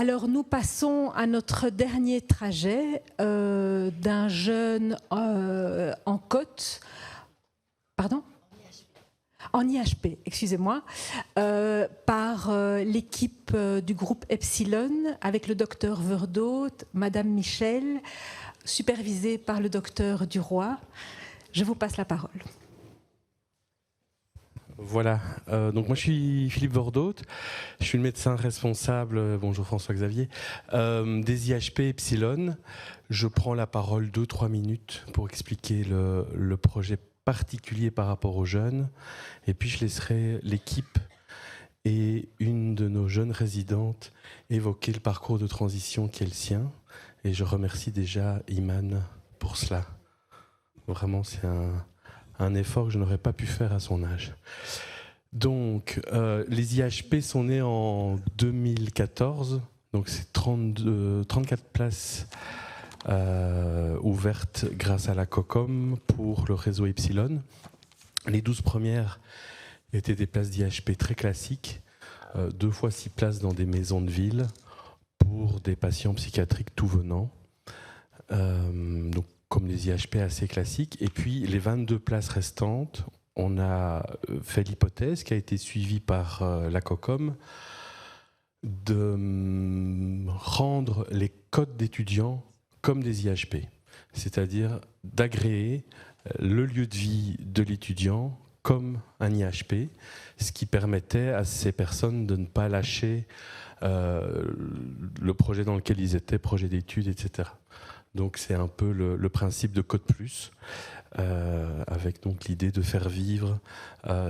Alors nous passons à notre dernier trajet d'un jeune en côte, pardon ? En IHP, excusez-moi, par l'équipe du groupe Epsilon avec le docteur Verdoot, Madame Michel, supervisée par le docteur Duroy. Je vous passe la parole. Voilà, donc moi je suis Philippe Verdoot, je suis le médecin responsable, bonjour François-Xavier, des IHP Epsilon. Je prends la parole 2-3 minutes pour expliquer le projet particulier par rapport aux jeunes, et puis je laisserai l'équipe et une de nos jeunes résidentes évoquer le parcours de transition qui est le sien, et je remercie déjà Iman pour cela. Vraiment c'est un effort que je n'aurais pas pu faire à son âge. Donc, les IHP sont nés en 2014, donc c'est 34 places ouvertes grâce à la COCOM pour le réseau Epsilon. Les 12 premières étaient des places d'IHP très classiques, 2 fois 6 places dans des maisons de ville pour des patients psychiatriques tout venant. Donc, comme les IHP assez classiques. Et puis, les 22 places restantes, on a fait l'hypothèse qui a été suivie par la COCOM de rendre les codes d'étudiants comme des IHP, c'est-à-dire d'agréer le lieu de vie de l'étudiant comme un IHP, ce qui permettait à ces personnes de ne pas lâcher le projet dans lequel ils étaient, projet d'études, etc. Donc c'est un peu le principe de Code Plus, avec donc l'idée de faire vivre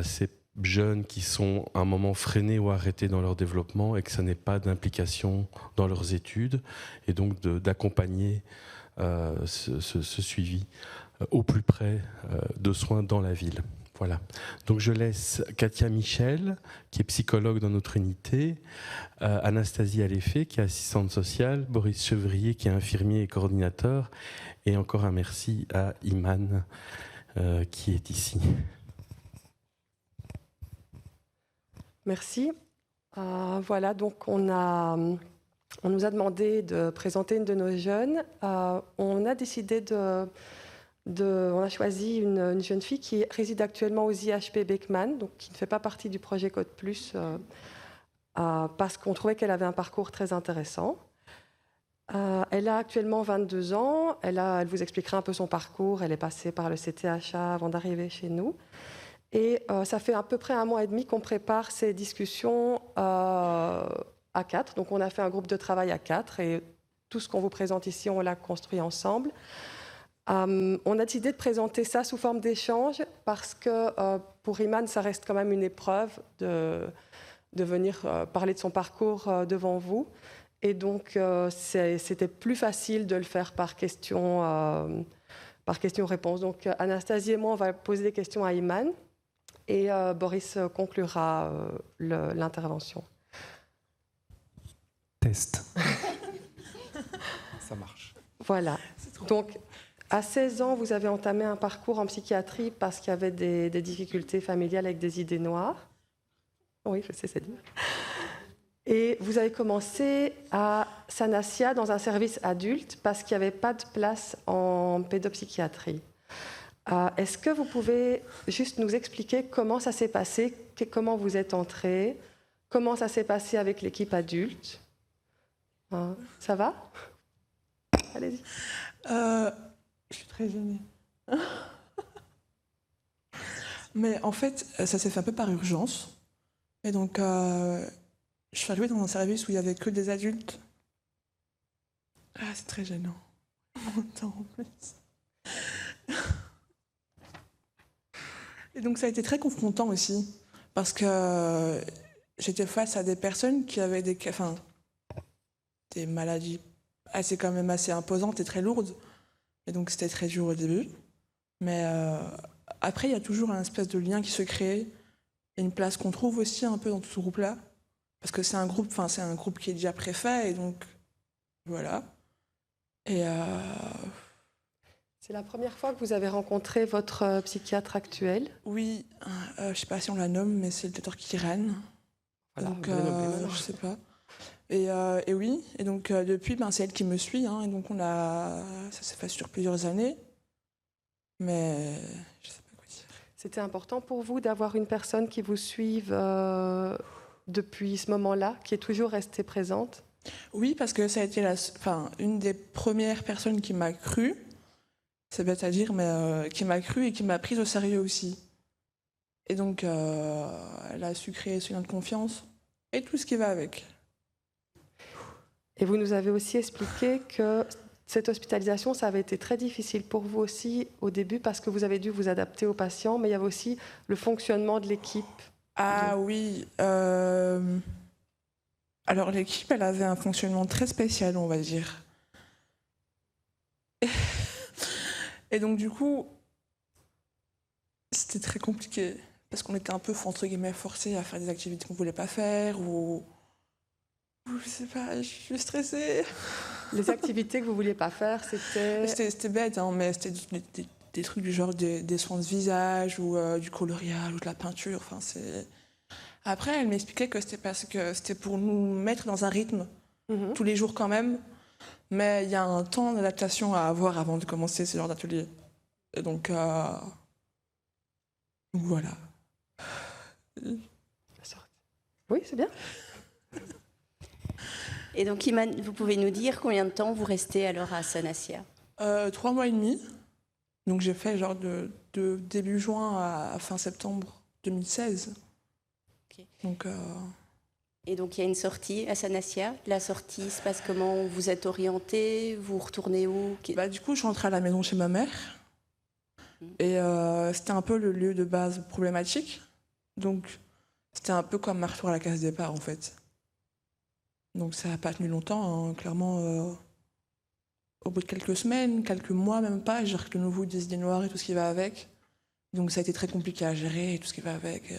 ces jeunes qui sont à un moment freinés ou arrêtés dans leur développement et que ça n'ait pas d'implication dans leurs études, et donc d'accompagner ce suivi au plus près de soins dans la ville. Voilà. Donc je laisse Katia Michel, qui est psychologue dans notre unité, Anastasie Aléfé, qui est assistante sociale, Boris Chevrier, qui est infirmier et coordinateur, et encore un merci à Iman, qui est ici. Merci. Voilà, donc on nous a demandé de présenter une de nos jeunes. On a décidé on a choisi une jeune fille qui réside actuellement aux IHP Beckman, donc qui ne fait pas partie du projet Code Plus, parce qu'on trouvait qu'elle avait un parcours très intéressant. Elle a actuellement 22 ans, elle vous expliquera un peu son parcours, elle est passée par le CTHA avant d'arriver chez nous. Et ça fait à peu près 1 mois et demi qu'on prépare ces discussions à 4. Donc on a fait un groupe de travail à 4 et tout ce qu'on vous présente ici, on l'a construit ensemble. On a décidé de présenter ça sous forme d'échange parce que pour Iman, ça reste quand même une épreuve de venir parler de son parcours devant vous. Et donc, c'était plus facile de le faire par question-réponse. Donc, Anastasie et moi, on va poser des questions à Iman et Boris conclura l'intervention. Test. Ça marche. Voilà. Donc, à 16 ans, vous avez entamé un parcours en psychiatrie parce qu'il y avait des difficultés familiales avec des idées noires. Oui, je sais, c'est dur. Et vous avez commencé à Sanassia dans un service adulte parce qu'il n'y avait pas de place en pédopsychiatrie. Est-ce que vous pouvez juste nous expliquer comment ça s'est passé, comment vous êtes entrés, comment ça s'est passé avec l'équipe adulte? Ça va? Allez-y. Je suis très gênée. Mais en fait, ça s'est fait un peu par urgence. Et donc, je suis arrivée dans un service où il n'y avait que des adultes. Ah, c'est très gênant. En plus. Et donc, ça a été très confrontant aussi. Parce que j'étais face à des personnes qui avaient des maladies quand même assez imposantes et très lourdes. Et donc, c'était très dur au début. Mais après, il y a toujours un espèce de lien qui se crée. Et une place qu'on trouve aussi un peu dans tout ce groupe-là. Parce que c'est un groupe qui est déjà préfet. Et donc, voilà. Et c'est la première fois que vous avez rencontré votre psychiatre actuel? Oui. Je ne sais pas si on la nomme, mais c'est le docteur Kiran. Voilà, donc, je ne sais pas. Et oui, et donc depuis, c'est elle qui me suit, hein, et donc ça s'est fait sur plusieurs années, mais je sais pas quoi dire. C'était important pour vous d'avoir une personne qui vous suive depuis ce moment-là, qui est toujours restée présente? Oui, parce que ça a été une des premières personnes qui m'a cru, c'est bête à dire, mais qui m'a cru et qui m'a prise au sérieux aussi. Et donc, elle a su créer ce lien de confiance et tout ce qui va avec. Et vous nous avez aussi expliqué que cette hospitalisation, ça avait été très difficile pour vous aussi au début parce que vous avez dû vous adapter aux patients, mais il y avait aussi le fonctionnement de l'équipe. Ah oui. Alors l'équipe, elle avait un fonctionnement très spécial, on va dire. Et donc du coup, c'était très compliqué parce qu'on était un peu, entre guillemets, forcés à faire des activités qu'on voulait pas faire ou je sais pas, je suis stressée. Les activités que vous vouliez pas faire, c'était... C'était bête, hein, mais c'était des trucs du genre des soins de visage ou du coloriage ou de la peinture. Enfin, Après, elle m'expliquait que c'était parce que c'était pour nous mettre dans un rythme tous les jours quand même, mais il y a un temps d'adaptation à avoir avant de commencer ce genre d'atelier. Et donc voilà. Oui, c'est bien. Et donc, Iman, vous pouvez nous dire combien de temps vous restez alors à Sanassia? 3 mois et demi. Donc j'ai fait genre de début juin à fin septembre 2016. Okay. Donc, Et donc il y a une sortie à Sanassia. La sortie se passe comment? Vous êtes orienté? Vous retournez où? Du coup, je rentrais à la maison chez ma mère. Et c'était un peu le lieu de base problématique. Donc c'était un peu comme un retour à la case départ en fait. Donc ça n'a pas tenu longtemps, hein. Clairement. Au bout de quelques semaines, quelques mois même pas, j'ai de nouveau des idées noires et tout ce qui va avec. Donc ça a été très compliqué à gérer et tout ce qui va avec.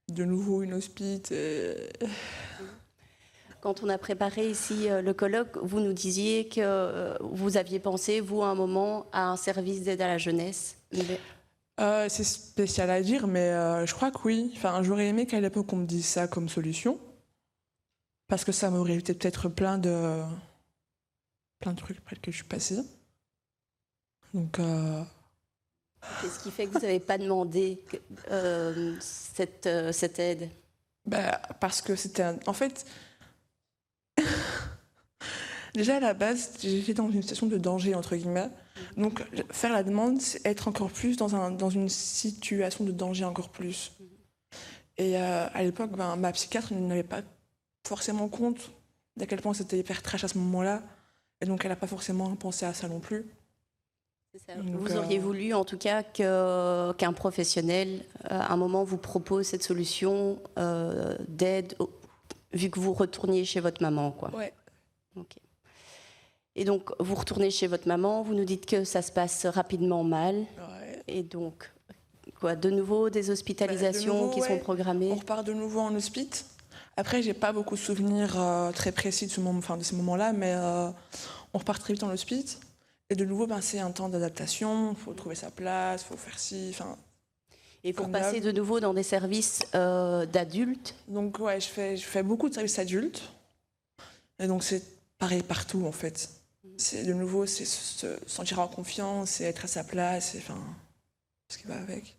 De nouveau une hospite. Quand on a préparé ici le colloque, vous nous disiez que vous aviez pensé, vous, à un moment, à un service d'aide à la jeunesse. C'est spécial à dire, mais je crois que oui. Enfin, j'aurais aimé qu'à l'époque on me dise ça comme solution. Parce que ça m'aurait évité peut-être plein de trucs par lesquels je suis passée. Donc... Qu'est-ce qui fait que vous n'avez pas demandé cette aide? Parce que c'était... En fait, déjà à la base, j'étais dans une situation de danger, entre guillemets. Donc faire la demande, c'est être encore plus dans une situation de danger encore plus. Et à l'époque, ma psychiatre n'avait pas forcément compte d'à quel point c'était hyper trash à ce moment-là. Et donc elle n'a pas forcément pensé à ça non plus. C'est ça. Vous auriez voulu en tout cas qu'un professionnel à un moment vous propose cette solution d'aide vu que vous retourniez chez votre maman, quoi. Ouais. Okay. Et donc vous retournez chez votre maman, vous nous dites que ça se passe rapidement mal. Ouais. Et donc quoi, de nouveau des hospitalisations qui sont programmées? On repart de nouveau en hospice. Après, j'ai pas beaucoup de souvenirs très précis de ce moment-là, mais on repart très vite en hospice. Et de nouveau, c'est un temps d'adaptation, il faut trouver sa place, il faut faire ci. Et pour passer de nouveau dans des services d'adultes? Donc ouais, je fais beaucoup de services adultes. Et donc c'est pareil partout en fait. De nouveau, c'est se sentir en confiance, c'est être à sa place, ce qui va avec.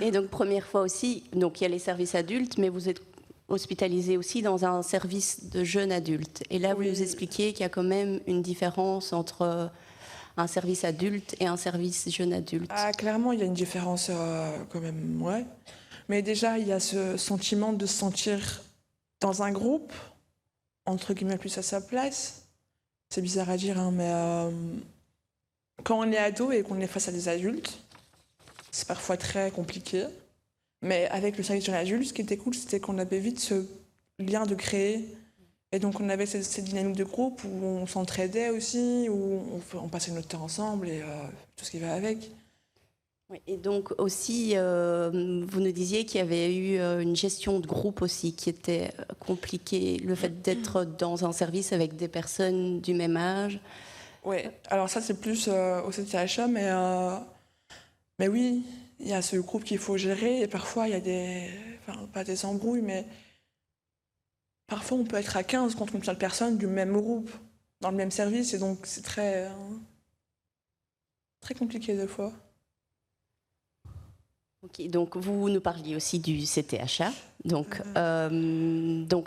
Et donc première fois aussi, donc il y a les services adultes, mais vous êtes hospitalisé aussi dans un service de jeunes adultes. Et là, vous nous expliquiez qu'il y a quand même une différence entre un service adulte et un service jeune adulte. Ah, clairement, il y a une différence quand même, ouais. Mais déjà, il y a ce sentiment de se sentir dans un groupe, entre guillemets, plus à sa place. C'est bizarre à dire, hein, mais quand on est ado et qu'on est face à des adultes, c'est parfois très compliqué. Mais avec le service jeune adulte, ce qui était cool, c'était qu'on avait vite ce lien de créer. Et donc on avait cette dynamique de groupe où on s'entraidait aussi, où on passait notre temps ensemble et tout ce qui va avec. Oui, et donc aussi, vous nous disiez qu'il y avait eu une gestion de groupe aussi qui était compliquée, le fait d'être dans un service avec des personnes du même âge. Oui, alors ça c'est plus au CTHA, mais oui, il y a ce groupe qu'il faut gérer et parfois il y a pas des embrouilles, mais parfois on peut être à 15 contre une seule personne du même groupe, dans le même service, et donc c'est très compliqué des fois. Ok, donc vous nous parliez aussi du CTHA. Donc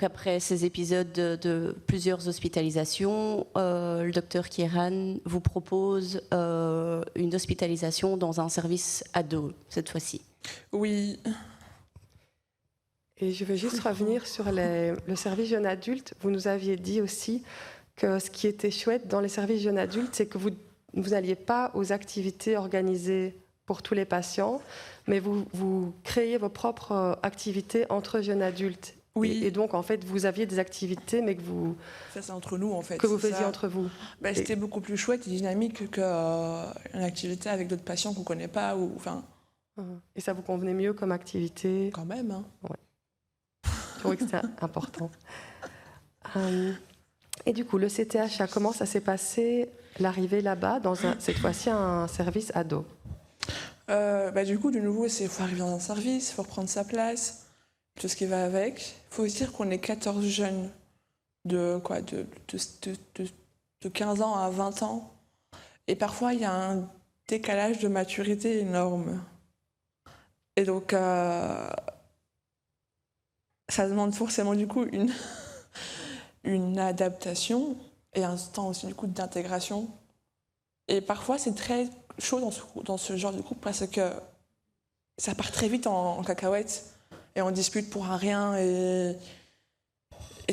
après ces épisodes de plusieurs hospitalisations, le docteur Kieran vous propose une hospitalisation dans un service ado cette fois-ci. Oui. Et je veux juste revenir sur le service jeune adulte. Vous nous aviez dit aussi que ce qui était chouette dans les services jeunes adultes, c'est que vous n'alliez pas aux activités organisées pour tous les patients, mais vous créez vos propres activités entre jeunes adultes. Oui. Et donc, en fait, vous aviez des activités, mais que vous... Ça, c'est entre nous, en fait. Que vous faisiez entre vous. C'était beaucoup plus chouette et dynamique qu'une activité avec d'autres patients qu'on ne connaît pas. Et ça vous convenait mieux comme activité? Quand même. Hein. Ouais. Je trouvais que c'était important. Et du coup, le CTHA, comment ça s'est passé, l'arrivée là-bas, dans cette fois-ci un service ado? Du coup, de nouveau, il faut arriver dans un service, il faut reprendre sa place, tout ce qui va avec. Il faut se dire qu'on est 14 jeunes de 15 ans à 20 ans. Et parfois, il y a un décalage de maturité énorme. Et donc, ça demande forcément, du coup, une adaptation et un temps aussi, du coup, d'intégration. Et parfois, c'est très chaud dans ce genre de groupe parce que ça part très vite en cacahuète et on dispute pour un rien et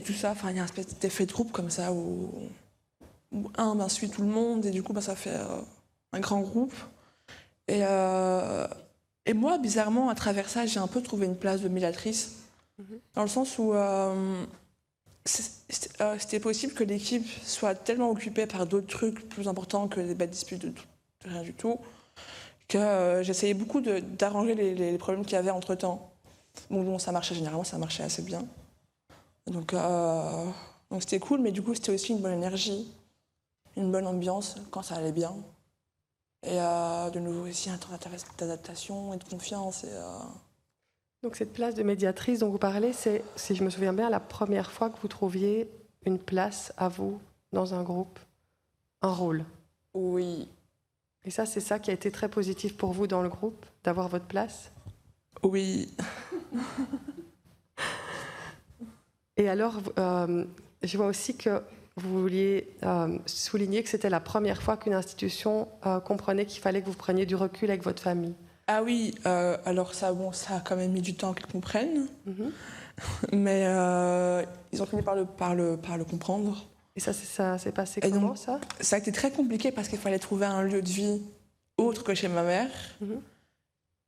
tout ça. Enfin, il y a un espèce d'effet de groupe comme ça où un suit tout le monde et du coup ça fait un grand groupe. Et moi, bizarrement, à travers ça, j'ai un peu trouvé une place de médiatrice dans le sens où c'était possible que l'équipe soit tellement occupée par d'autres trucs plus importants que les bêtes disputes de rien du tout, que j'essayais beaucoup d'arranger les problèmes qu'il y avait entre-temps. Bon, ça marchait généralement, ça marchait assez bien. Donc c'était cool, mais du coup, c'était aussi une bonne énergie, une bonne ambiance quand ça allait bien. Et de nouveau aussi un temps d'adaptation et de confiance. Donc cette place de médiatrice dont vous parlez, c'est, si je me souviens bien, la première fois que vous trouviez une place à vous dans un groupe, un rôle. Oui. Et ça, c'est ça qui a été très positif pour vous dans le groupe, d'avoir votre place? Oui. Et alors, je vois aussi que vous vouliez souligner que c'était la première fois qu'une institution comprenait qu'il fallait que vous preniez du recul avec votre famille. Ah oui, alors ça a quand même mis du temps qu'ils comprennent, mais ils ont fini par le comprendre. Et ça s'est passé comment, donc, ça? Ça a été très compliqué parce qu'il fallait trouver un lieu de vie autre que chez ma mère.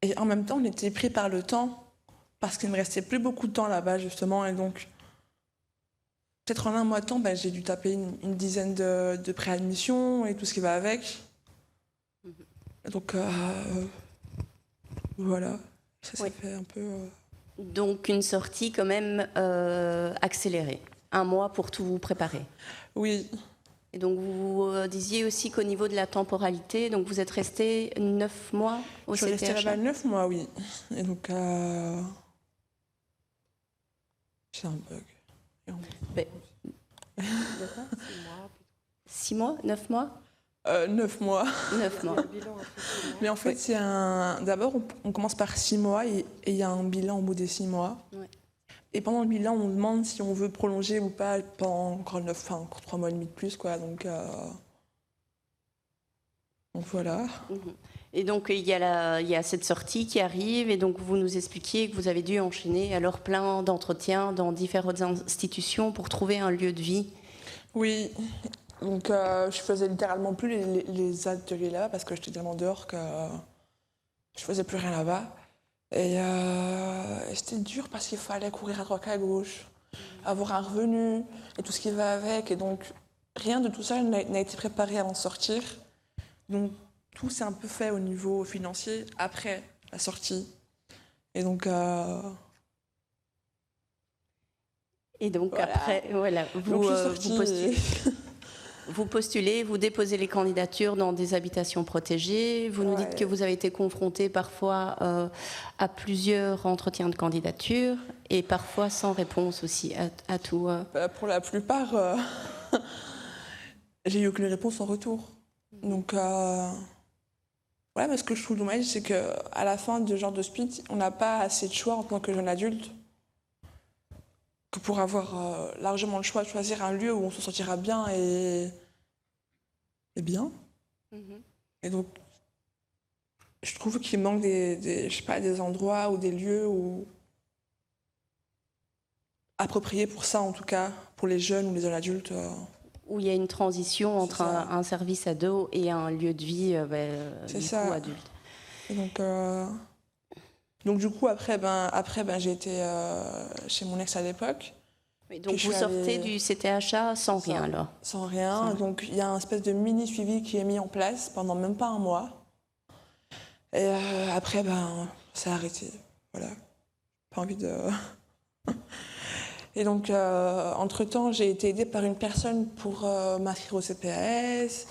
Et en même temps, on était pris par le temps parce qu'il ne me restait plus beaucoup de temps là-bas, justement. Et donc, peut-être en un mois de temps, j'ai dû taper une dizaine de préadmissions et tout ce qui va avec. Donc, voilà, ça s'est fait un peu... Donc, une sortie quand même accélérée. Un mois pour tout vous préparer. Oui. Et donc, vous disiez aussi qu'au niveau de la temporalité, donc vous êtes resté 9 mois au CTHA? Je suis restée là-bas 9 mois, oui. Et donc, j'ai un bug. 6 mois 9 mois 9 mois. 9 mois. Mais en fait, d'abord, on commence par 6 mois et il y a un bilan au bout des 6 mois. Ouais. Et pendant le bilan, on demande si on veut prolonger ou pas pendant encore 3 mois et demi de plus, quoi. Donc voilà. Et donc il y a cette sortie qui arrive, et donc vous nous expliquiez que vous avez dû enchaîner alors plein d'entretiens dans différentes institutions pour trouver un lieu de vie. Oui. Donc je faisais littéralement plus les ateliers là-bas parce que j'étais tellement dehors que je faisais plus rien là-bas. Et c'était dur parce qu'il fallait courir à droite à gauche, avoir un revenu et tout ce qui va avec. Et donc, rien de tout ça n'a été préparé avant de sortir. Donc, tout s'est un peu fait au niveau financier après la sortie. Et donc... Et donc, voilà. après, voilà, vous postulez. vous postulez, vous déposez les candidatures dans des habitations protégées. Vous nous dites que vous avez été confronté parfois à plusieurs entretiens de candidature et parfois sans réponse aussi à tout. Pour la plupart, j'ai eu aucune réponse en retour. Donc, mais ce que je trouve dommage, c'est qu'à la fin de ce genre de split, on n'a pas assez de choix en tant que jeune adulte que pour avoir largement le choix de choisir un lieu où on se sentira bien et bien. Et donc, je trouve qu'il manque des endroits ou des lieux appropriés pour ça, en tout cas, pour les jeunes ou les jeunes adultes. Où il y a une transition entre un service ado et un lieu de vie adulte. Et donc du coup, après j'ai été chez mon ex à l'époque. Donc vous sortez du CTHA sans rien alors? Sans rien. Donc il y a un espèce de mini suivi qui est mis en place pendant même pas un mois. Et après, ça a arrêté. Voilà. Pas envie de... Et donc, entre-temps, j'ai été aidée par une personne pour m'inscrire au CPAS,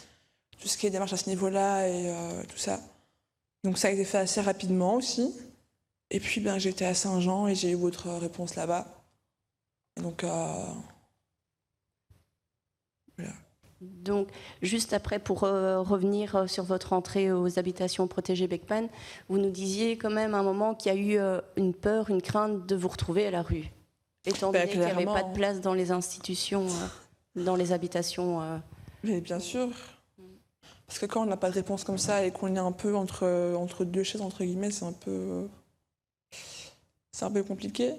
tout ce qui est démarche à ce niveau-là et tout ça. Donc ça a été fait assez rapidement aussi. Et puis, j'étais à Saint-Jean et j'ai eu votre réponse là-bas. Et donc, voilà. Donc, juste après, pour revenir sur votre entrée aux habitations protégées Beckman, vous nous disiez quand même à un moment qu'il y a eu une peur, une crainte de vous retrouver à la rue, étant donné qu'il n'y avait pas de place dans les institutions, dans les habitations. Mais bien sûr. Parce que quand on n'a pas de réponse comme ça et qu'on est un peu entre deux chaises, entre guillemets, c'est un peu compliqué.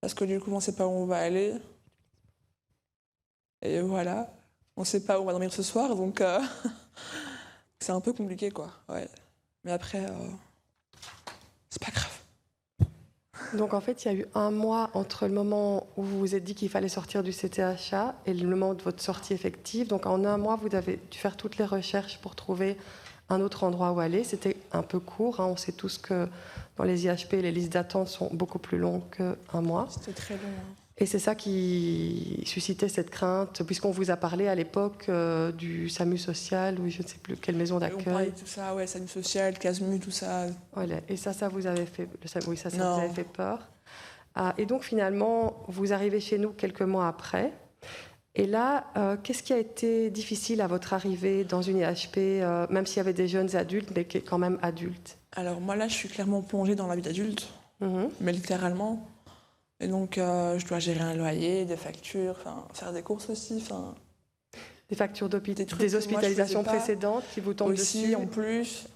Parce que du coup, on ne sait pas où on va aller. Et voilà. On ne sait pas où on va dormir ce soir, donc c'est un peu compliqué, quoi. Ouais. Mais après, c'est pas grave. Donc en fait, il y a eu un mois entre le moment où vous vous êtes dit qu'il fallait sortir du CTHA et le moment de votre sortie effective. Donc en un mois, vous avez dû faire toutes les recherches pour trouver un autre endroit où aller. C'était un peu court. On sait tous que dans les IHP, les listes d'attente sont beaucoup plus longues qu'un mois. C'était très long. Et c'est ça qui suscitait cette crainte, puisqu'on vous a parlé à l'époque du SAMU social, ou je ne sais plus quelle maison d'accueil. On parlait de tout ça, ouais, SAMU social, CASMU, tout ça. Voilà. Et ça vous avait fait, vous avait fait peur. Et donc finalement, vous arrivez chez nous quelques mois après. Et là, qu'est-ce qui a été difficile à votre arrivée dans une IHP, même s'il y avait des jeunes adultes, mais qui est quand même adulte? Alors moi là, je suis clairement plongée dans la vie d'adulte, mais littéralement. Et donc, je dois gérer un loyer, des factures, faire des courses aussi. Des factures des hospitalisations précédentes qui vous tombent aussi, dessus. En plus.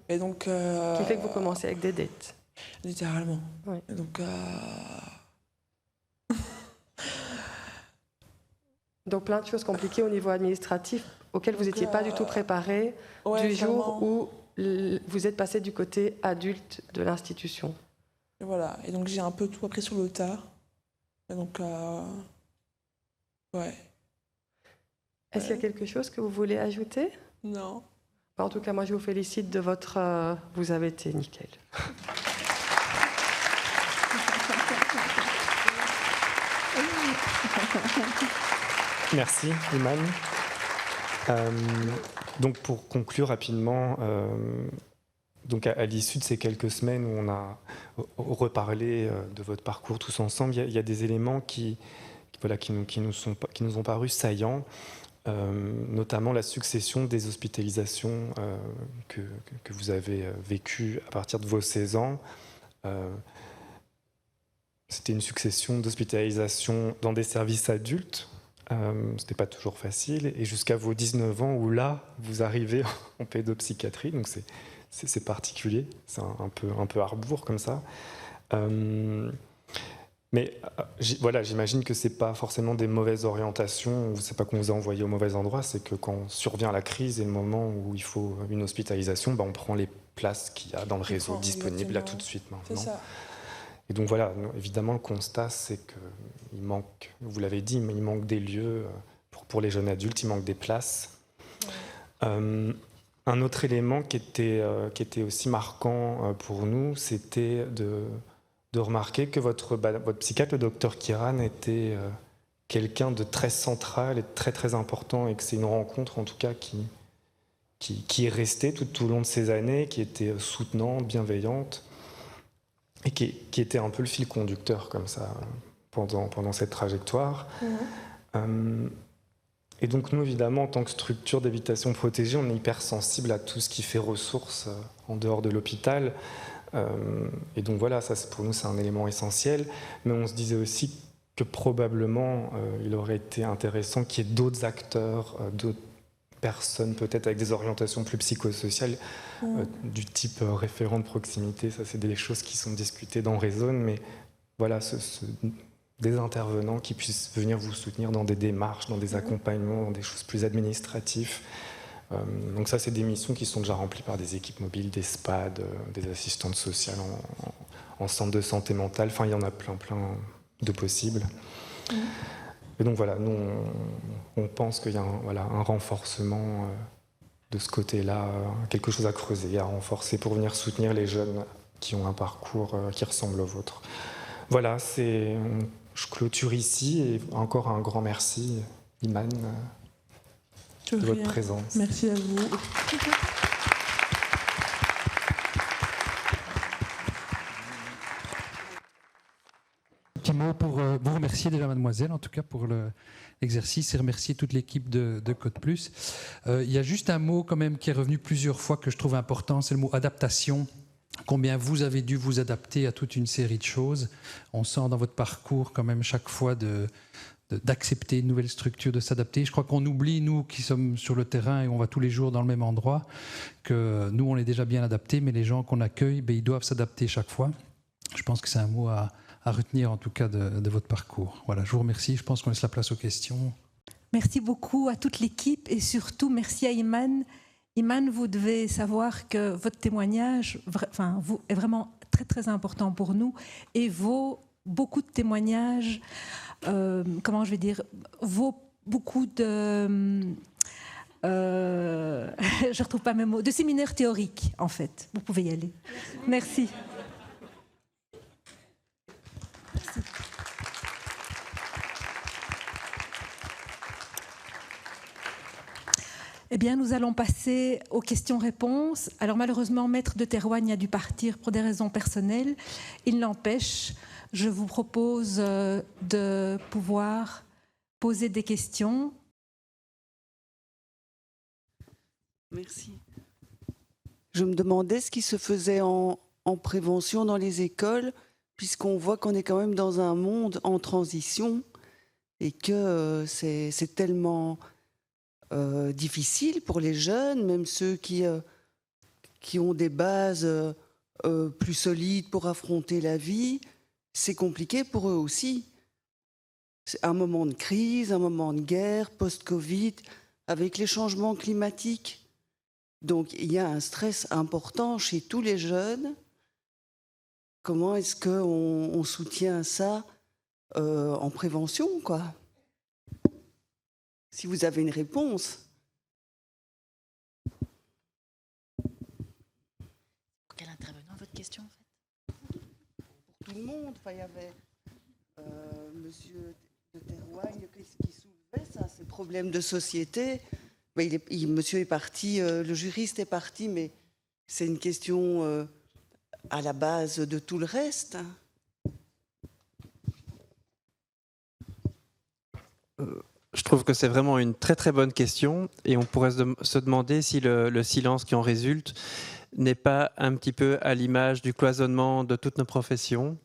Et donc, qui fait que vous commencez avec des dettes. Littéralement. Oui. Et donc, donc, plein de choses compliquées au niveau administratif auxquelles vous n'étiez pas du tout préparé du jour où vous êtes passé du côté adulte de l'institution. Et voilà, et donc j'ai un peu tout appris sur le tard. Et donc, ouais. Est-ce qu'il y a quelque chose que vous voulez ajouter? Non. En tout cas, moi, je vous félicite de votre... vous avez été nickel. Merci, Iman. Donc, pour conclure rapidement... Donc à l'issue de ces quelques semaines où on a reparlé de votre parcours tous ensemble, il y a des éléments qui nous ont paru saillants, notamment la succession des hospitalisations que vous avez vécues à partir de vos 16 ans. C'était une succession d'hospitalisations dans des services adultes. Ce n'était pas toujours facile. Et jusqu'à vos 19 ans où là, vous arrivez en pédopsychiatrie. Donc c'est particulier, c'est un peu à rebours comme ça. Mais voilà, j'imagine que ce n'est pas forcément des mauvaises orientations, ou c'est pas qu'on vous a envoyé au mauvais endroit, c'est que quand survient la crise et le moment où il faut une hospitalisation, on prend les places qu'il y a dans le réseau disponibles là tout de suite maintenant. C'est ça. Et donc voilà, évidemment le constat c'est qu'il manque, vous l'avez dit, mais il manque des lieux pour les jeunes adultes, il manque des places. Ouais. Un autre élément qui était aussi marquant pour nous, c'était de remarquer que votre psychiatre, le docteur Kiran, était quelqu'un de très central et de très très important, et que c'est une rencontre en tout cas qui est restée tout au long de ces années, qui était soutenante, bienveillante, et qui était un peu le fil conducteur comme ça pendant cette trajectoire. Et donc nous, évidemment, en tant que structure d'habitation protégée, on est hyper sensible à tout ce qui fait ressources en dehors de l'hôpital. Et donc voilà, ça pour nous c'est un élément essentiel. Mais on se disait aussi que probablement il aurait été intéressant qu'il y ait d'autres acteurs, d'autres personnes peut-être avec des orientations plus psychosociales, du type référent de proximité. Ça c'est des choses qui sont discutées dans Raisonne, mais voilà, des intervenants qui puissent venir vous soutenir dans des démarches, dans des accompagnements, dans des choses plus administratives. Donc ça, c'est des missions qui sont déjà remplies par des équipes mobiles, des SPAD, des assistantes sociales en centre de santé mentale. Enfin, il y en a plein de possibles. Et donc voilà, nous, on pense qu'il y a un renforcement de ce côté-là, quelque chose à creuser, à renforcer pour venir soutenir les jeunes qui ont un parcours qui ressemble au vôtre. Voilà, je clôture ici et encore un grand merci, Iman, de votre présence. Merci à vous. Un petit mot pour vous remercier déjà, mademoiselle, en tout cas pour l'exercice, et remercier toute l'équipe de Code Plus. Il y a juste un mot quand même qui est revenu plusieurs fois que je trouve important, c'est le mot adaptation. Combien vous avez dû vous adapter à toute une série de choses. On sent dans votre parcours quand même chaque fois d'accepter une nouvelle structure, de s'adapter. Je crois qu'on oublie, nous qui sommes sur le terrain et on va tous les jours dans le même endroit, que nous on est déjà bien adaptés, mais les gens qu'on accueille, ils doivent s'adapter chaque fois. Je pense que c'est un mot à retenir en tout cas de votre parcours. Voilà, je vous remercie, je pense qu'on laisse la place aux questions. Merci beaucoup à toute l'équipe et surtout merci à Iman. Iman, vous devez savoir que votre témoignage est vraiment très très important pour nous et vaut beaucoup de témoignages, vaut beaucoup de... je ne retrouve pas mes mots, de séminaires théoriques en fait. Vous pouvez y aller. Merci. Eh bien, nous allons passer aux questions-réponses. Alors, malheureusement, Maître de Théroigne a dû partir pour des raisons personnelles. Il n'empêche, je vous propose de pouvoir poser des questions. Merci. Je me demandais ce qui se faisait en prévention dans les écoles, puisqu'on voit qu'on est quand même dans un monde en transition et que c'est tellement... difficile pour les jeunes, même ceux qui ont des bases plus solides pour affronter la vie, c'est compliqué pour eux aussi. C'est un moment de crise, un moment de guerre, post-Covid, avec les changements climatiques. Donc il y a un stress important chez tous les jeunes. Comment est-ce qu'on soutient ça en prévention, quoi ? Si vous avez une réponse. Pour quel intervenant votre question en fait ? Pour tout le monde. Enfin, il y avait Monsieur de Théroigne qui soulevait ça, ces problèmes de société. Mais monsieur est parti, le juriste est parti, mais c'est une question à la base de tout le reste. Je trouve que c'est vraiment une très très bonne question et on pourrait se demander si le silence qui en résulte n'est pas un petit peu à l'image du cloisonnement de toutes nos professions,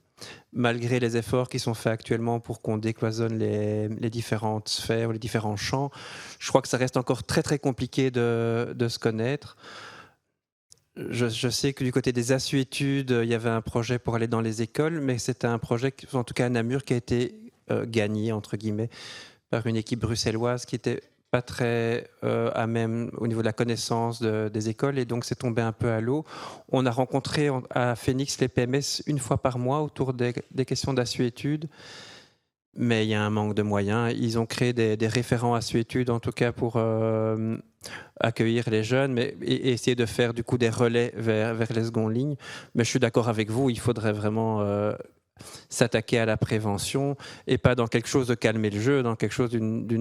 malgré les efforts qui sont faits actuellement pour qu'on décloisonne les différentes sphères ou les différents champs. Je crois que ça reste encore très très compliqué de se connaître. Je sais que du côté des assuétudes, il y avait un projet pour aller dans les écoles, mais c'était un projet, en tout cas à Namur, qui a été gagné, entre guillemets, par une équipe bruxelloise qui n'était pas très à même au niveau de la connaissance des écoles, et donc c'est tombé un peu à l'eau. On a rencontré à Phoenix les PMS une fois par mois autour des questions d'assuétude, mais il y a un manque de moyens. Ils ont créé des référents assuétude, en tout cas pour accueillir les jeunes et essayer de faire du coup des relais vers les secondes lignes. Mais je suis d'accord avec vous, il faudrait vraiment s'attaquer à la prévention et pas dans quelque chose de calmer le jeu, dans quelque chose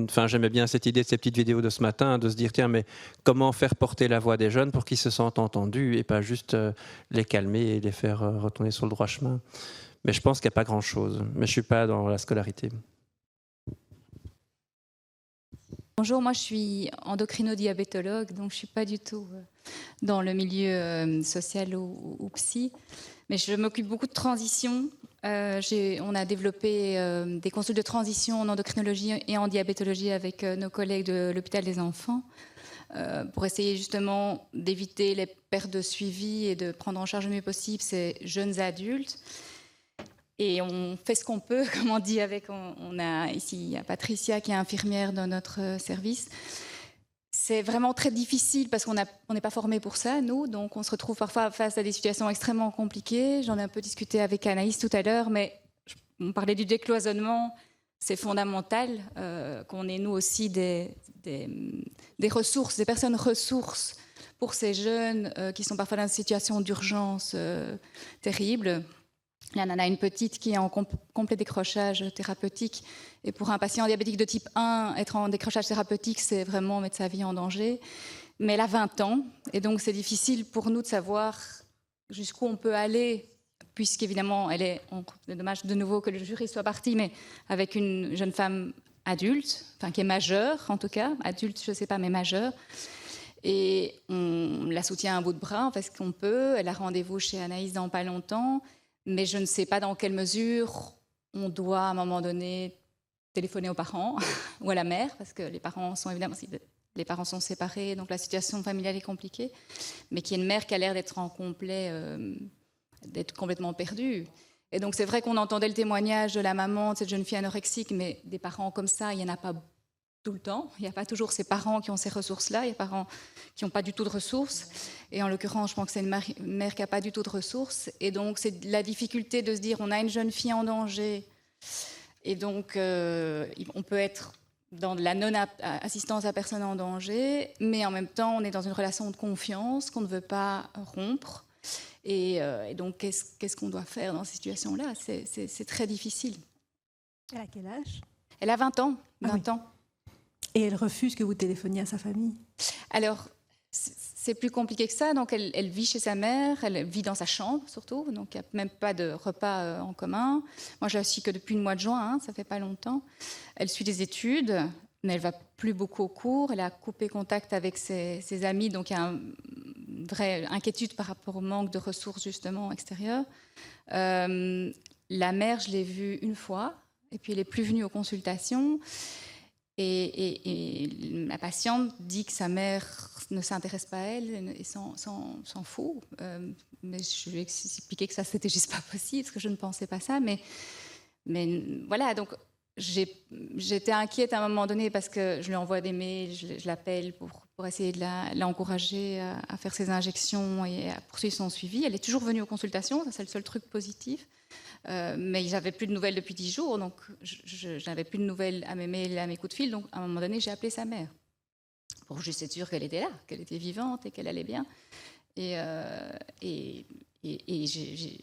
Enfin, j'aimais bien cette idée de ces petites vidéos de ce matin, de se dire, tiens, mais comment faire porter la voix des jeunes pour qu'ils se sentent entendus et pas juste les calmer et les faire retourner sur le droit chemin. Mais je pense qu'il n'y a pas grand-chose. Mais je ne suis pas dans la scolarité. Bonjour, moi je suis endocrino-diabétologue, donc je ne suis pas du tout dans le milieu social ou psy. Mais je m'occupe beaucoup de transition. On a développé des consultes de transition en endocrinologie et en diabétologie avec nos collègues de l'hôpital des enfants pour essayer justement d'éviter les pertes de suivi et de prendre en charge le mieux possible ces jeunes adultes. Et on fait ce qu'on peut, comme on dit, on a ici Patricia qui est infirmière dans notre service. C'est vraiment très difficile parce qu'on n'est pas formé pour ça, nous. Donc on se retrouve parfois face à des situations extrêmement compliquées. J'en ai un peu discuté avec Anaïs tout à l'heure, mais on parlait du décloisonnement. C'est fondamental qu'on ait nous aussi des ressources, des personnes ressources pour ces jeunes qui sont parfois dans une situation d'urgence terrible. Là, on en a une petite qui est en complet décrochage thérapeutique. Et pour un patient diabétique de type 1, être en décrochage thérapeutique, c'est vraiment mettre sa vie en danger. Mais elle a 20 ans. Et donc, c'est difficile pour nous de savoir jusqu'où on peut aller, puisqu'évidemment, c'est dommage de nouveau que le jury soit parti, mais avec une jeune femme adulte, enfin qui est majeure en tout cas, adulte, je ne sais pas, mais majeure. Et on la soutient à un bout de bras, on fait ce qu'on peut. Elle a rendez-vous chez Anaïs dans pas longtemps. Mais je ne sais pas dans quelle mesure on doit, à un moment donné, téléphoner aux parents ou à la mère, parce que les parents sont séparés, donc la situation familiale est compliquée, mais qu'il y a une mère qui a l'air d'être d'être complètement perdue. Et donc c'est vrai qu'on entendait le témoignage de la maman de cette jeune fille anorexique, mais des parents comme ça, il n'y en a pas tout le temps. Il n'y a pas toujours ces parents qui ont ces ressources-là. Il y a des parents qui n'ont pas du tout de ressources. Et en l'occurrence, je pense que c'est une mère qui n'a pas du tout de ressources. Et donc, c'est la difficulté de se dire, on a une jeune fille en danger. Et donc, on peut être dans de la non-assistance à personne en danger, mais en même temps, on est dans une relation de confiance qu'on ne veut pas rompre. Et donc, qu'est-ce qu'on doit faire dans ces situations-là ? C'est très difficile. Elle a quel âge ? Elle a 20 ans. 20 ans. Et elle refuse que vous téléphoniez à sa famille ? Alors, c'est plus compliqué que ça. Donc, elle vit chez sa mère, elle vit dans sa chambre surtout. Donc, il n'y a même pas de repas en commun. Moi, je la suis que depuis le mois de juin, ça fait pas longtemps. Elle suit des études, mais elle va plus beaucoup au cours. Elle a coupé contact avec ses amis. Donc, il y a une vraie inquiétude par rapport au manque de ressources, justement, extérieures. La mère, je l'ai vue une fois. Et puis, elle n'est plus venue aux consultations. Et la patiente dit que sa mère ne s'intéresse pas à elle et s'en fout. Mais je lui ai expliqué que ça, c'était juste pas possible, parce que je ne pensais pas ça. Mais voilà, donc j'étais inquiète à un moment donné parce que je lui envoie des mails, je l'appelle pour essayer de l'encourager à faire ses injections et à poursuivre son suivi. Elle est toujours venue aux consultations, ça c'est le seul truc positif. Mais j'avais plus de nouvelles depuis 10 jours, donc je n'avais plus de nouvelles à mes mails et à mes coups de fil. Donc à un moment donné, j'ai appelé sa mère pour juste être sûre qu'elle était là, qu'elle était vivante et qu'elle allait bien. Et elle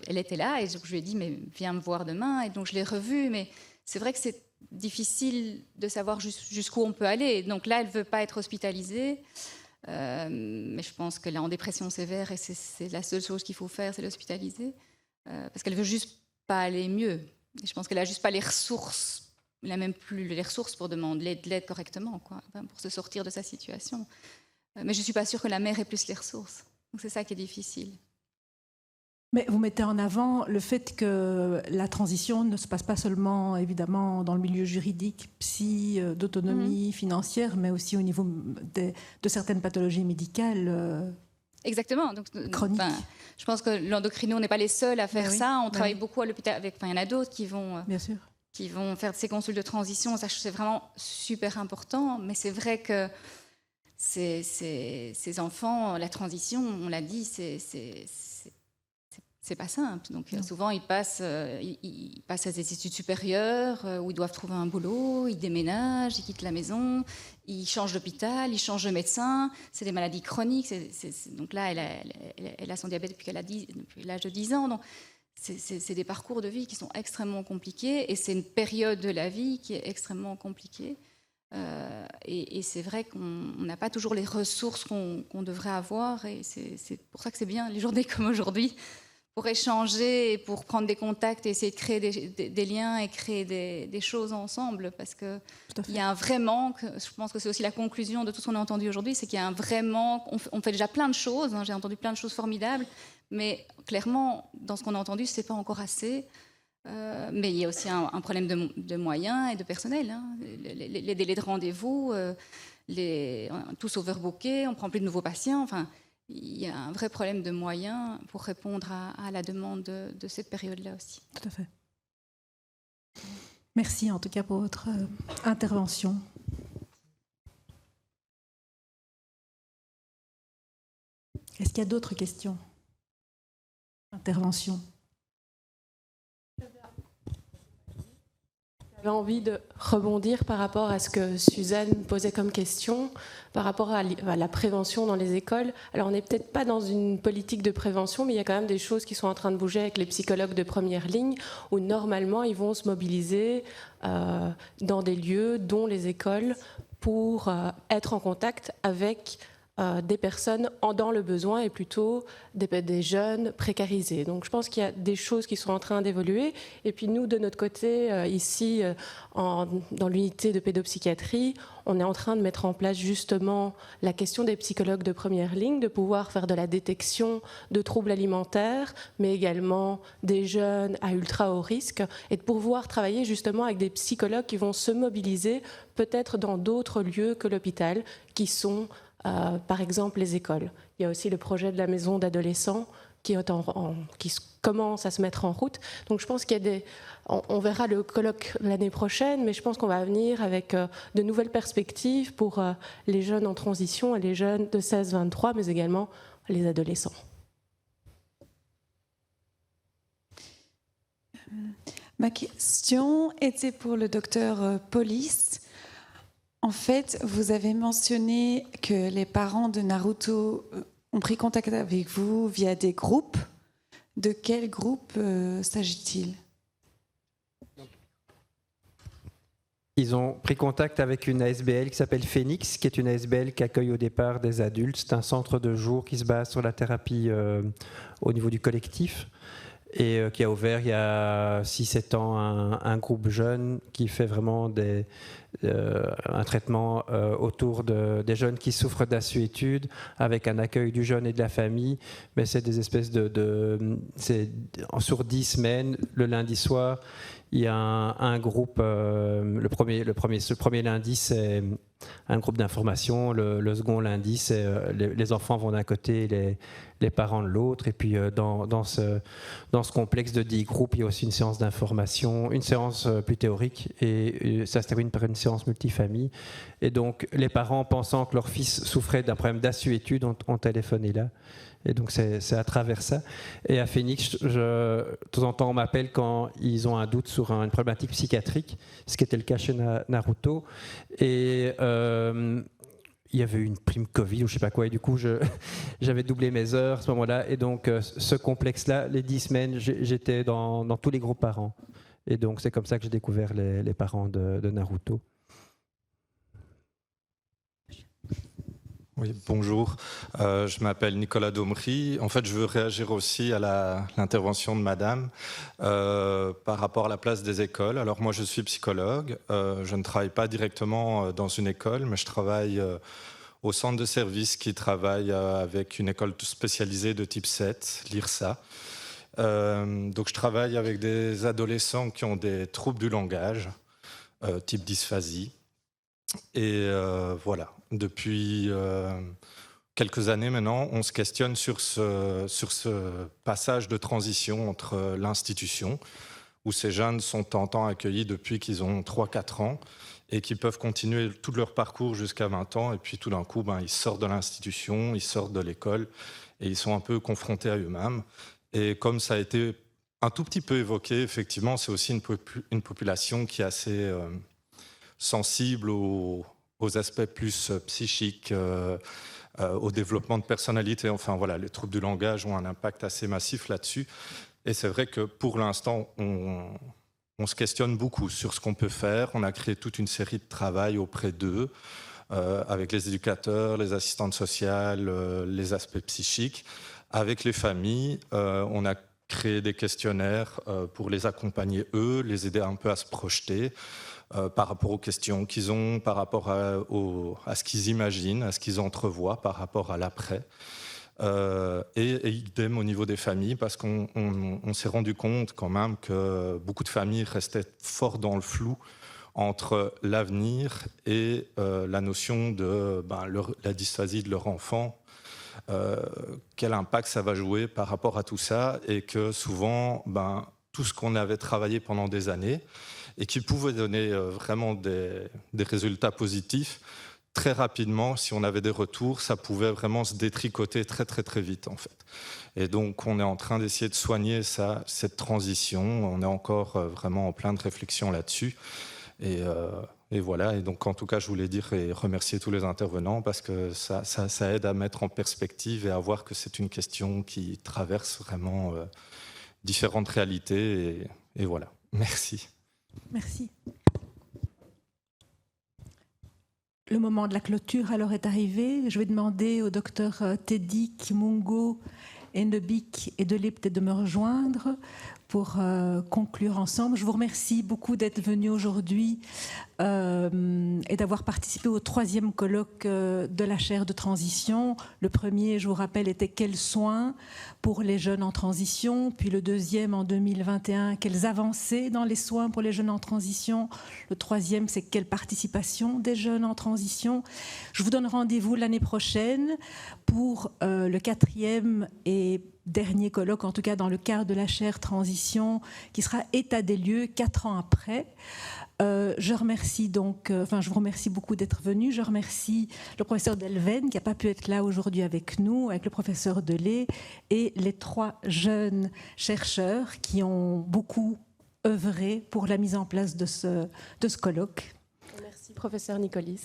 était là, et donc je lui ai dit, mais viens me voir demain. Et donc je l'ai revue, mais c'est vrai que c'est difficile de savoir jusqu'où on peut aller. Donc là, elle ne veut pas être hospitalisée. Mais je pense qu'elle est en dépression sévère et c'est la seule chose qu'il faut faire, c'est l'hospitaliser. Parce qu'elle veut juste pas aller mieux. Et je pense qu'elle a juste pas les ressources. Elle n'a même plus les ressources pour demander de l'aide correctement, quoi, pour se sortir de sa situation. Mais je suis pas sûre que la mère ait plus les ressources. Donc c'est ça qui est difficile. Mais vous mettez en avant le fait que la transition ne se passe pas seulement, évidemment, dans le milieu juridique, psy, d'autonomie financière, mais aussi au niveau de certaines pathologies médicales. Exactement. Donc, chroniques. Je pense que l'endocrino n'est pas les seuls à faire ça. On travaille beaucoup à l'hôpital. Il y en a d'autres qui vont faire ces consultes de transition. Ça, c'est vraiment super important. Mais c'est vrai que ces enfants, la transition, on l'a dit, c'est pas simple. Donc souvent, ils passent à des études supérieures où ils doivent trouver un boulot, ils déménagent, ils quittent la maison, ils changent d'hôpital, ils changent de médecin. C'est des maladies chroniques. Donc là, elle a son diabète depuis l'âge de 10 ans. Donc c'est des parcours de vie qui sont extrêmement compliqués et c'est une période de la vie qui est extrêmement compliquée. Et c'est vrai qu'on n'a pas toujours les ressources qu'on devrait avoir et c'est pour ça que c'est bien les journées comme aujourd'hui pour échanger et pour prendre des contacts et essayer de créer des liens et créer des choses ensemble parce qu'il y a un vrai manque. Je pense que c'est aussi la conclusion de tout ce qu'on a entendu aujourd'hui, c'est qu'il y a un vrai manque. On fait déjà plein de choses, j'ai entendu plein de choses formidables, mais clairement, dans ce qu'on a entendu, ce n'est pas encore assez. Mais il y a aussi un problème de moyens et de personnel. Les délais de rendez-vous, tous overbookés, on ne prend plus de nouveaux patients. Enfin, il y a un vrai problème de moyens pour répondre à la demande de cette période-là aussi. Tout à fait. Merci en tout cas pour votre intervention. Est-ce qu'il y a d'autres questions? Interventions? J'avais envie de rebondir par rapport à ce que Suzanne posait comme question, par rapport à la prévention dans les écoles. Alors on n'est peut-être pas dans une politique de prévention, mais il y a quand même des choses qui sont en train de bouger avec les psychologues de première ligne, où normalement ils vont se mobiliser dans des lieux, dont les écoles, pour être en contact avec des personnes dans le besoin et plutôt des jeunes précarisés. Donc je pense qu'il y a des choses qui sont en train d'évoluer. Et puis nous, de notre côté, ici, dans l'unité de pédopsychiatrie, on est en train de mettre en place justement la question des psychologues de première ligne, de pouvoir faire de la détection de troubles alimentaires, mais également des jeunes à ultra haut risque, et de pouvoir travailler justement avec des psychologues qui vont se mobiliser peut-être dans d'autres lieux que l'hôpital, qui sont par exemple les écoles. Il y a aussi le projet de la maison d'adolescents qui commence à se mettre en route. Donc je pense qu'il y a on verra le colloque l'année prochaine, mais je pense qu'on va venir avec de nouvelles perspectives pour les jeunes en transition et les jeunes de 16-23, mais également les adolescents. Ma question était pour le docteur Polis. En fait, vous avez mentionné que les parents de Naruto ont pris contact avec vous via des groupes. De quel groupe s'agit-il ? Ils ont pris contact avec une ASBL qui s'appelle Phoenix, qui est une ASBL qui accueille au départ des adultes. C'est un centre de jour qui se base sur la thérapie au niveau du collectif et qui a ouvert il y a 6-7 ans un groupe jeune qui fait vraiment un traitement autour des jeunes qui souffrent d'assuétude, avec un accueil du jeune et de la famille. Mais c'est des espèces sur 10 semaines, le lundi soir, il y a un groupe. Le premier lundi, c'est un groupe d'information. Le second lundi, c'est les enfants vont d'un côté, les parents de l'autre. Et puis dans ce complexe de 10 groupes, il y a aussi une séance d'information, une séance plus théorique, et ça se termine par une séance multifamille. Et donc les parents, pensant que leur fils souffrait d'un problème d'assuétude, ont téléphoné là. Et donc c'est à travers ça. Et à Phoenix, de temps en temps, on m'appelle quand ils ont un doute sur une problématique psychiatrique, ce qui était le cas chez Naruto. Et il y avait eu une prime Covid ou je ne sais pas quoi, et du coup j'avais doublé mes heures à ce moment-là. Et donc ce complexe-là, les 10 semaines, j'étais dans tous les groupes parents. Et donc c'est comme ça que j'ai découvert les parents de Naruto. Oui, bonjour. Je m'appelle Nicolas Daumery. En fait, je veux réagir aussi à l'intervention de Madame par rapport à la place des écoles. Alors moi, je suis psychologue. Je ne travaille pas directement dans une école, mais je travaille au centre de service qui travaille avec une école spécialisée de type 7, l'IRSA. Donc je travaille avec des adolescents qui ont des troubles du langage, type dysphasie. Et voilà, depuis quelques années maintenant, on se questionne sur ce passage de transition entre l'institution, où ces jeunes sont en temps accueillis depuis qu'ils ont 3-4 ans et qui peuvent continuer tout leur parcours jusqu'à 20 ans, et puis tout d'un coup, ils sortent de l'institution, ils sortent de l'école, et ils sont un peu confrontés à eux-mêmes. Et comme ça a été un tout petit peu évoqué, effectivement, c'est aussi une population qui est assez sensible aux aspects plus psychiques, au développement de personnalité. Enfin voilà, les troubles du langage ont un impact assez massif là-dessus. Et c'est vrai que pour l'instant, on se questionne beaucoup sur ce qu'on peut faire. On a créé toute une série de travail auprès d'eux, avec les éducateurs, les assistantes sociales, les aspects psychiques. Avec les familles, on a créé des questionnaires pour les accompagner eux, les aider un peu à se projeter par rapport aux questions qu'ils ont, par rapport à ce qu'ils imaginent, à ce qu'ils entrevoient par rapport à l'après. Et idem au niveau des familles, parce qu'on s'est rendu compte quand même que beaucoup de familles restaient fort dans le flou entre l'avenir et la notion de la dysphasie de leur enfant. Quel impact ça va jouer par rapport à tout ça, et que souvent, tout ce qu'on avait travaillé pendant des années et qui pouvait donner vraiment des résultats positifs, très rapidement, si on avait des retours, ça pouvait vraiment se détricoter très très très vite en fait. Et donc on est en train d'essayer de soigner cette transition, on est encore vraiment en plein de réflexion là-dessus. Et voilà, et donc en tout cas je voulais dire et remercier tous les intervenants parce que ça aide à mettre en perspective et à voir que c'est une question qui traverse vraiment différentes réalités et voilà. Merci. Merci. Le moment de la clôture alors est arrivé. Je vais demander au docteur Teddy Kimungo, Endebik et Delip de me rejoindre pour conclure ensemble. Je vous remercie beaucoup d'être venus aujourd'hui et d'avoir participé au 3e colloque de la chaire de transition. Le premier, je vous rappelle, était « Quels soins pour les jeunes en transition ?» Puis le deuxième, en 2021, « Quelles avancées dans les soins pour les jeunes en transition ?» Le troisième, c'est « Quelle participation des jeunes en transition ?» Je vous donne rendez-vous l'année prochaine pour le 4e et dernier colloque, en tout cas dans le cadre de la chaire transition, qui sera état des lieux 4 ans après. Je vous remercie beaucoup d'être venu. Je remercie le professeur Delven qui n'a pas pu être là aujourd'hui avec nous, avec le professeur Delay et les 3 jeunes chercheurs qui ont beaucoup œuvré pour la mise en place de ce colloque. Merci professeur Nicolis.